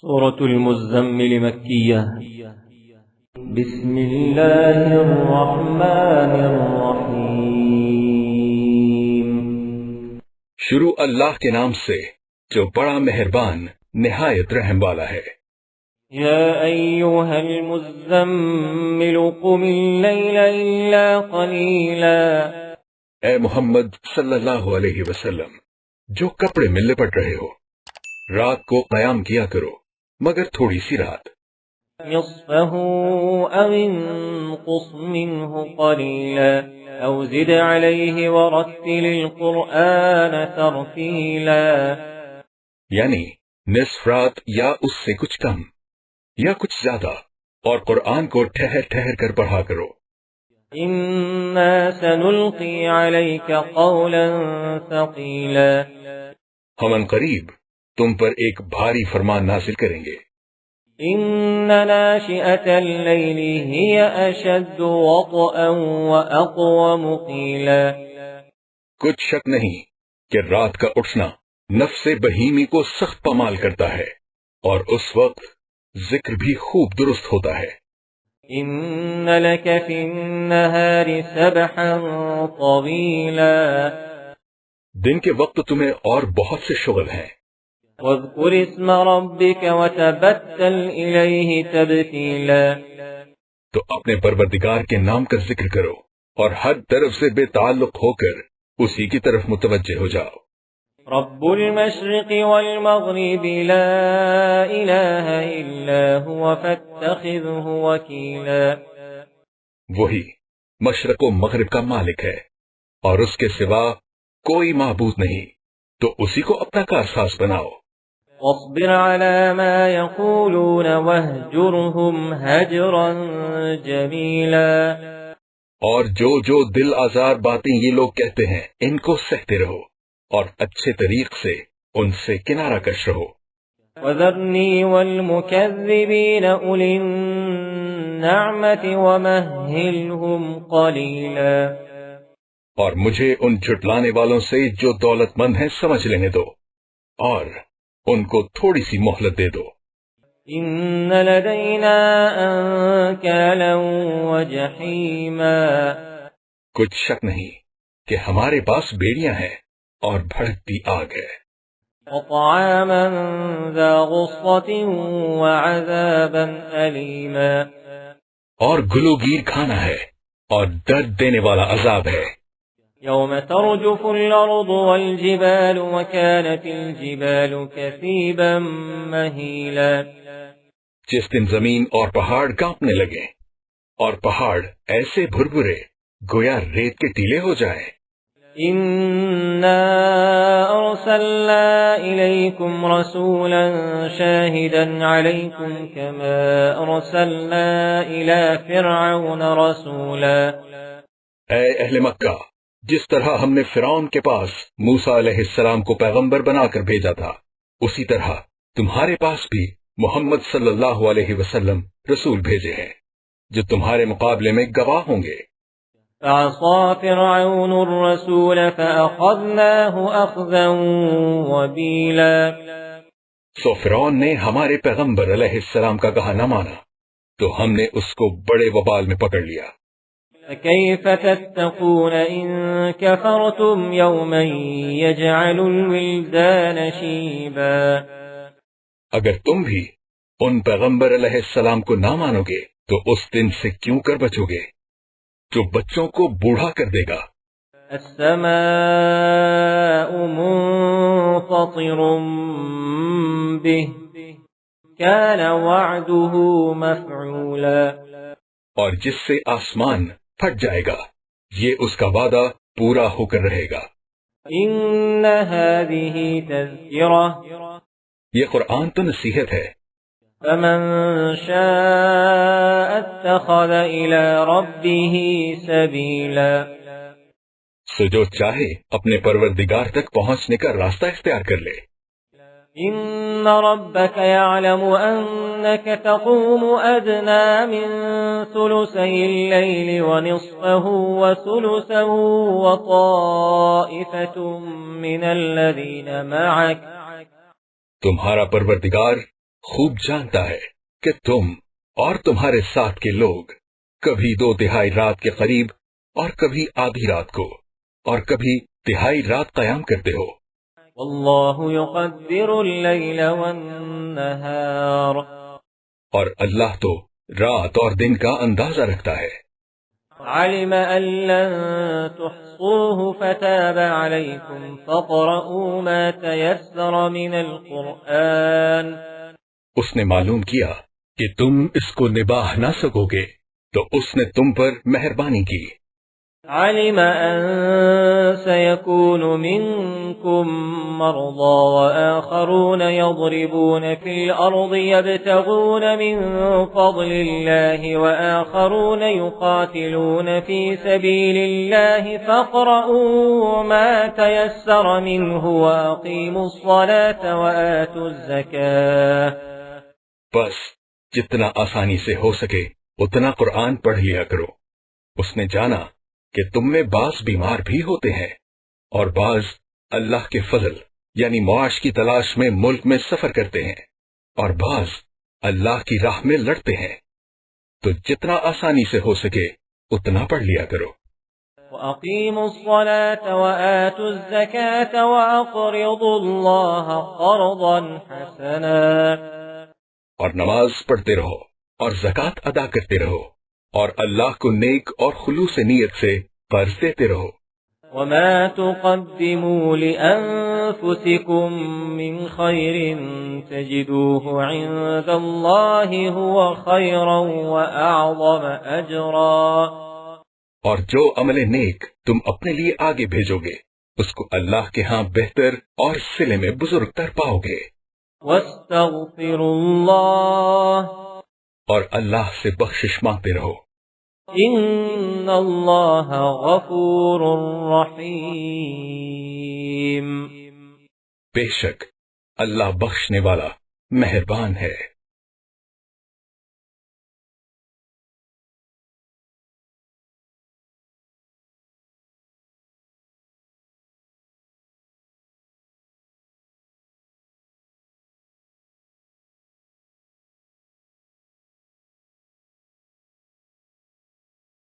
سورة المزمل مكية بسم الله الرحمن الرحیم شروع اللہ کے نام سے جو بڑا مہربان نہایت رحم والا ہے۔ یا ایھا المزمل قم اللیل الا قلیلا، اے محمد صلی اللہ علیہ وسلم جو کپڑے میں لپٹ رہے ہو، رات کو قیام کیا کرو مگر تھوڑی سی رات۔ نصفه او انقص منه قلیلا او زد علیہ ورتل القرآن ترتیلا، یعنی نصف رات یا اس سے کچھ کم یا کچھ زیادہ، اور قرآن کو ٹھہر ٹھہر کر پڑھا کرو۔ انا سنلقی علیک قولا ثقیلا، ہم عنقریب تم پر ایک بھاری فرمان نازل کریں گے۔ ان ناشئة اللیل ہی اشد وطئا واقوم قیلا، کچھ شک نہیں کہ رات کا اٹھنا نفس بہیمی کو سخت پامال کرتا ہے، اور اس وقت ذکر بھی خوب درست ہوتا ہے۔ ان لک فی النہار سبحا طویلا، دن کے وقت تمہیں اور بہت سے شغل ہیں۔ واذکر اسم ربک وتبتل الیہ تبتیلا، تو اپنے پروردگار کے نام کا ذکر کرو اور ہر طرف سے بے تعلق ہو کر اسی کی طرف متوجہ ہو جاؤ۔ رب المشرق والمغرب لا الہ الا هو فاتخذه وکیلا، وہی مشرق و مغرب کا مالک ہے اور اس کے سوا کوئی معبود نہیں، تو اسی کو اپنا کارساز بناؤ۔ واصبر على ما يقولون واهجرهم هجرا جميلا، اور جو دل آزار باتیں یہ لوگ کہتے ہیں ان کو سہتے رہو اور اچھے طریق سے ان سے کنارہ کش رہو۔ وذرني والمكذبين أولي النعمة ومهلهم قليلا، اور مجھے ان جھٹلانے والوں سے جو دولت مند ہیں سمجھ لینے دو، اور ان کو تھوڑی سی مہلت دے دو۔ ان لدينا انكالا وجحيما، کچھ شک نہیں کہ ہمارے پاس بیڑیاں ہیں اور بھڑکتی آگ ہے۔ وطعاما ذا غصة وعذابا أليما، اور گلوگیر کھانا ہے اور درد دینے والا عذاب ہے۔ يوم ترجف الأرض والجبال وكانت الجبال كثيبا مهيلا، جس دن زمین اور پہاڑ کانپنے لگے اور پہاڑ ایسے بھربھرے گویا ریت کے ٹیلے ہو جائیں۔ إنا أرسلنا إليكم رسولا شاهدا عليكم كما أرسلنا إلى فرعون رسولا، اے اہل مکہ، جس طرح ہم نے فرعون کے پاس موسیٰ علیہ السلام کو پیغمبر بنا کر بھیجا تھا، اسی طرح تمہارے پاس بھی محمد صلی اللہ علیہ وسلم رسول بھیجے ہیں جو تمہارے مقابلے میں گواہ ہوں گے۔ فعصى فرعون الرسول فأخذناه أخذا وبيلا، سو فرعون نے ہمارے پیغمبر علیہ السلام کا کہا نہ مانا تو ہم نے اس کو بڑے وبال میں پکڑ لیا۔ فكيف تتقون إن كفرتم يوما يجعل الولدان شيبا، اگر تم بھی ان پیغمبر علیہ السلام کو نہ مانو گے تو اس دن سے کیوں کر بچو گے جو بچوں کو بوڑھا کر دے گا۔ السماء منفطر به كان وعده مفعولا، اور جس سے آسمان پھٹ جائے گا یہ اس کا وعدہ پورا ہو کر رہے گا۔ إن هذه تذكرة یہ قرآن تو نصیحت ہے، فمن شاء اتخذ إلى ربه سبيلا، سو جو چاہے اپنے پروردگار تک پہنچنے کا راستہ اختیار کر لے۔ إن ربك يعلم أنك تقوم أدنى من ثلثي الليل ونصفه وثلثه وطائفة من الذين معك، تمہارا پروردگار خوب جانتا ہے کہ تم اور تمہارے ساتھ کے لوگ کبھی 2/3 رات کے قریب اور کبھی آدھی رات کو اور کبھی 1/2 رات قیام کرتے ہو۔ واللہ يقدر اللیل والنہار، اور اللہ تو رات اور دن کا اندازہ رکھتا ہے۔ علم ان لن تحصوه فتاب علیکم فاقرؤوا ما تیسر من القرآن، اس نے معلوم کیا کہ تم اس کو نباہ نہ سکو گے تو اس نے تم پر مہربانی کی۔ علم ان سيكون منكم مرضى وآخرون يضربون في الأرض يبتغون من فضل الله وآخرون يقاتلون في سبيل الله فاقرؤوا ما تيسر منه وأقيموا الصلاة وآتوا الزكاة، بس جتنا آسانی سے ہو سکے اتنا قرآن پڑھ لیا کرو۔ اس نے جانا کہ تم میں بعض بیمار بھی ہوتے ہیں اور بعض اللہ کے فضل یعنی معاش کی تلاش میں ملک میں سفر کرتے ہیں اور بعض اللہ کی راہ میں لڑتے ہیں، تو جتنا آسانی سے ہو سکے اتنا پڑھ لیا کرو۔ وَأَقِيمُوا الصَّلَاةَ وَآتُوا الزَّكَاةَ وَأَقْرِضُوا اللَّهَ قَرْضًا حَسَنًا، اور نماز پڑھتے رہو اور زکوٰۃ ادا کرتے رہو اور اللہ کو نیک اور خلوص نیت سے قرض دیتے رہو۔ وَمَا تُقَدِّمُوا لِأَنفُسِكُم مِّنْ خَيْرٍ تَجِدُوهُ عِندَ اللَّهِ هُوَ خَيْرًا وَأَعْظَمَ أَجْرًا، اور جو عمل نیک تم اپنے لیے آگے بھیجو گے اس کو اللہ کے ہاں بہتر اور صلے میں بزرگ تر پاؤ گے۔ وَاسْتَغْفِرُوا اللَّهَ اور اللہ سے بخشش مانگتے رہو، إِنَّ اللَّهَ غَفُورٌ رَّحِيمٌ، بے شک اللہ بخشنے والا مہربان ہے۔